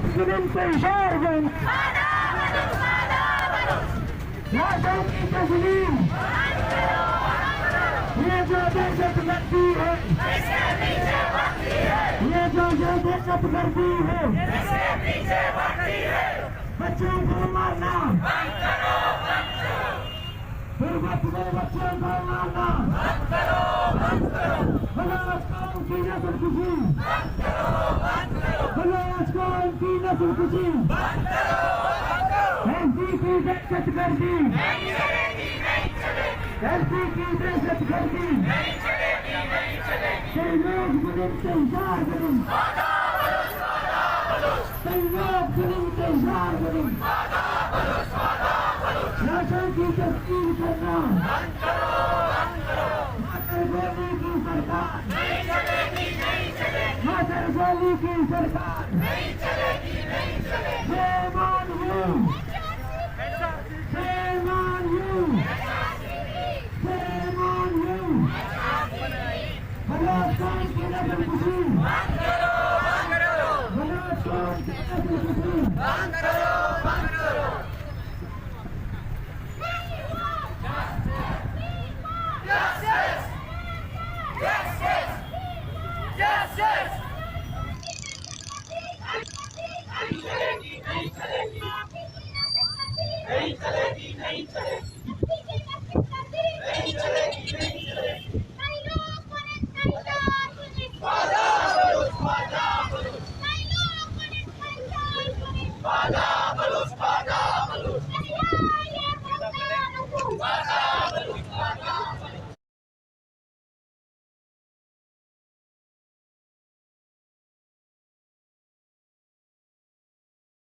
Demonstration! लाशों की तस्वीर ये जो दहशत गर्दी है, ये जो दहशत गर्दी है, बच्चों को मारना, गुरबत में बच्चों को मारना, बलात्कार की नस्लकुशी, बलात्कार की नस्लकुशी, एमपी की दहशत गर्दी, एमपी की दहशत गर्दी, संयोग जुल्म के इजहार करूं, संयोग जुल्म के इजहार करूं, लाशों की तस्वीर करना, मातर गोली की सरकार, मातर गोली की सरकार, shame on you, shame on you, shame on you, बलात्कार की नस्लकुशी, बलात्कार की नस्लकुशी, Father!